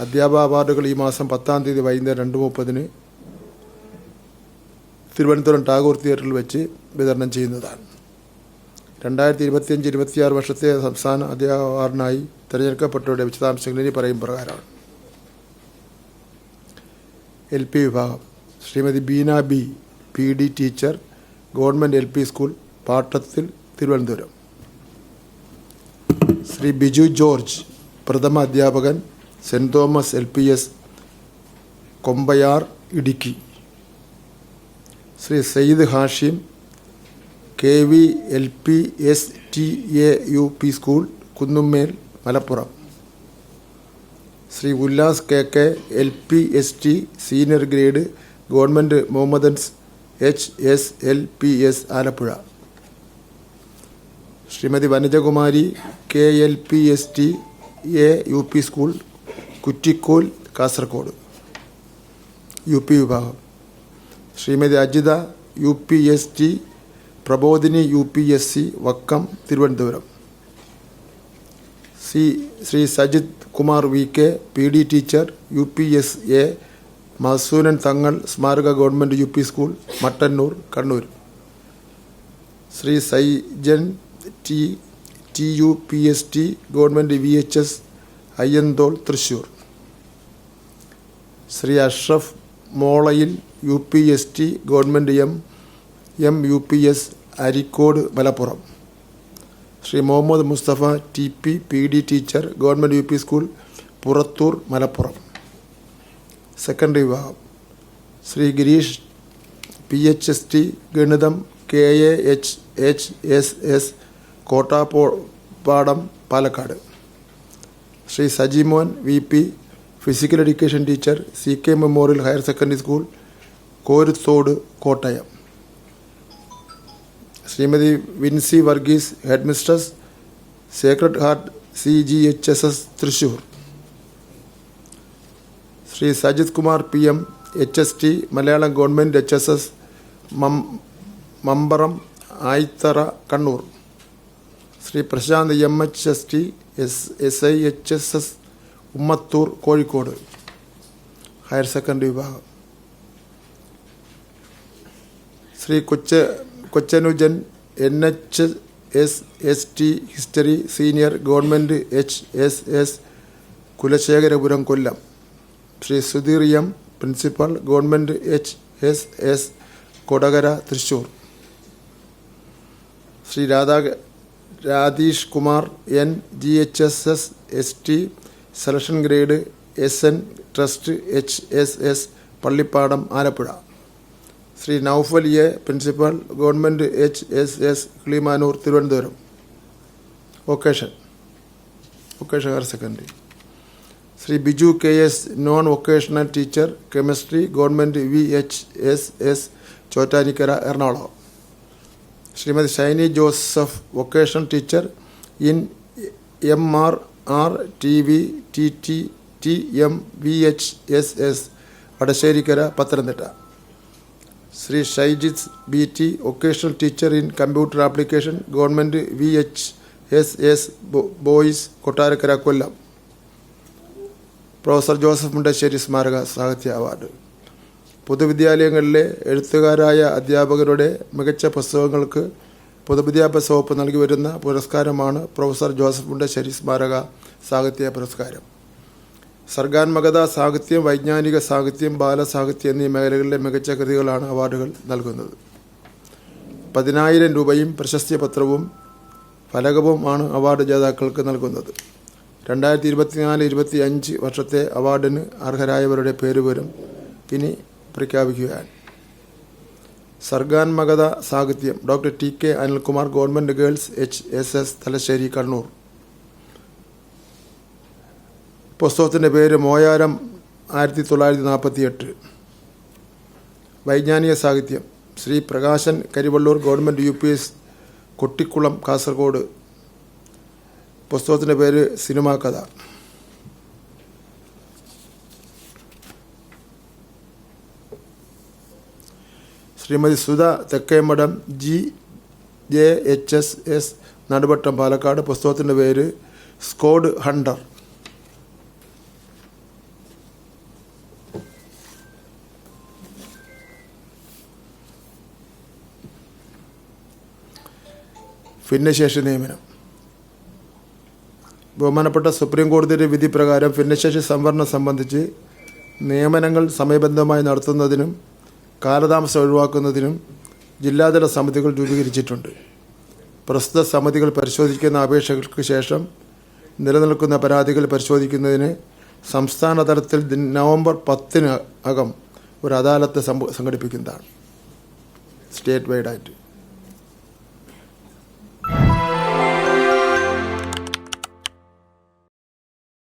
അധ്യാപക അവാർഡുകൾ ഈ മാസം 10-ാം തീയതി വൈകുന്നേരം 2:30 തിരുവനന്തപുരം ടാഗോർ തിയേറ്ററിൽ വെച്ച് വിതരണം ചെയ്യുന്നതാണ്. 2025-26 വർഷത്തെ സംസ്ഥാന അധ്യാപക അവാർഡിനായി തിരഞ്ഞെടുക്കപ്പെട്ടവരുടെ വിശദാംശങ്ങൾ ഇനി പറയും പ്രകാരമാണ്. LP വിഭാഗം Shrimati Beena B, PD teacher, government LP school, Pattathil, Thiruvananthapuram. Shri Biju George, പ്രഥമ അധ്യാപകൻ, saint Thomas LPS, Kombayar, Idukki. Shri Sayyid Hashim, KV LPSTAUP school, Kunnummel, Malappuram. Shri Ullas KK, LPST senior grade, government Mohammedans HSLPS, Alappuzha. Shrimati Vanajakumari, KLPST AUP school, Kuttikkol, Kasaragod, UP വിഭാഗം. Shrimati Ajitha, UPST Prabodhini UPSC, Vakkom, Thiruvananthapuram. Shri Sajith Kumar VK, PD teacher, UPSA മസൂനൻ തങ്ങൾ സ്മാരക government UP school, Mattannur, Kannur. Shri Saijan TUPST government VHS Ayyanthole, Thrissur. Shri Ashraf Molayil, UPST government MUPS Areekode, Malappuram. Shri Muhammad Mustafa TP PD teacher, government UP school, Purathur, Malappuram. Secondary വിഭാഗം Shri Girish PHST ഗണിതം, KAHHSS Kottappadam, Palakkad. Shri Sajimon VP physical education teacher, CK memorial higher secondary school, Koruthode, Kottayam. Shrimati Vincy Varghese, headmistress, sacred heart CGHSS, Thrissur. Shri Sajith Kumar PM HST Malayalam government HSS Mambaram, Ayithara, Kannur. Shri Prashanth MHST SIHSS Ummathur, Kozhikode, higher secondary വിഭാഗം. Shri Kochanujan NHSST history senior, government HSS Kulasekharapuram, Kollam. Shri Sudheer M principal, government HSS Kodakara, Thrissur. Shri Radheesh Kumar N GHSS ST selection grade, SN trust HSS Pallippadam, Alappuzha. Shri Noufal A principal, government HSS Kilimanoor, Thiruvananthapuram. Vocation higher secondary Shri Biju KS non vocational teacher, chemistry, government VHSS Chottanikkara, Ernakulam. Shrimati Shiny Joseph, vocational teacher in MRR TV TT TM VHSS Vadasserikkara, Pathanamthitta. Shri Shaijith BT vocational teacher in computer application, government VHSS boys, Kottarakkara, Kollam. Professor Joseph Mundassery സ്മാരക സാഹിത്യ award. പൊതുവിദ്യാലയങ്ങളിലെ എഴുത്തുകാരായ അധ്യാപകരുടെ മികച്ച പുസ്തകങ്ങൾക്ക് പൊതുവിദ്യാഭ്യാസ വകുപ്പ് നൽകി വരുന്ന പുരസ്കാരമാണ് professor Joseph Mundassery സ്മാരക സാഹിത്യ പുരസ്കാരം. സർഗാത്മകത സാഹിത്യം, വൈജ്ഞാനിക സാഹിത്യം, ബാലസാഹിത്യം എന്നീ മേഖലകളിലെ മികച്ച കൃതികളാണ് അവാർഡുകൾ നൽകുന്നത്. 10,000 രൂപയും പ്രശസ്തി പത്രവും ഫലകവും ആണ് അവാർഡ് ജേതാക്കൾക്ക് നൽകുന്നത്. 2024-25 വർഷത്തെ അവാർഡിന് അർഹരായവരുടെ പേരുവരും ഇനി പ്രഖ്യാപിക്കുകയാണ്. സർഗാത്മകത സാഹിത്യം doctor TK Anilkumar, government girls HSS Thalassery, Kannur. പുസ്തകത്തിൻ്റെ പേര് മോയാരം 1948. വൈജ്ഞാനിക സാഹിത്യം ശ്രീ പ്രകാശൻ കരിവള്ളൂർ, ഗവൺമെൻറ് UPS കൊട്ടിക്കുളം, കാസർഗോഡ്. പുസ്തകത്തിൻ്റെ പേര് സിനിമാ കഥ. ശ്രീമതി സുധ തെക്കേമഠം GJHSS നടുവട്ടം, പാലക്കാട്. പുസ്തകത്തിൻ്റെ പേര് സ്കോഡ് ഹണ്ടർ. ഭിന്നശേഷി നിയമനം. ബഹുമാനപ്പെട്ട സുപ്രീം കോടതിയുടെ വിധി പ്രകാരം ഭിന്നശേഷി സംവരണം സംബന്ധിച്ച് നിയമനങ്ങൾ സമയബന്ധമായി നടത്തുന്നതിനും കാലതാമസം ഒഴിവാക്കുന്നതിനും ജില്ലാതല സമിതികൾ രൂപീകരിച്ചിട്ടുണ്ട്. പ്രസ്തുത സമിതികൾ പരിശോധിക്കുന്ന അപേക്ഷകൾക്ക് ശേഷം നിലനിൽക്കുന്ന പരാതികൾ പരിശോധിക്കുന്നതിന് സംസ്ഥാന തലത്തിൽ നവംബർ 10-ന് അകം ഒരു അദാലത്ത് സംഘടിപ്പിക്കുന്നതാണ് സ്റ്റേറ്റ് വൈഡായിട്ട്.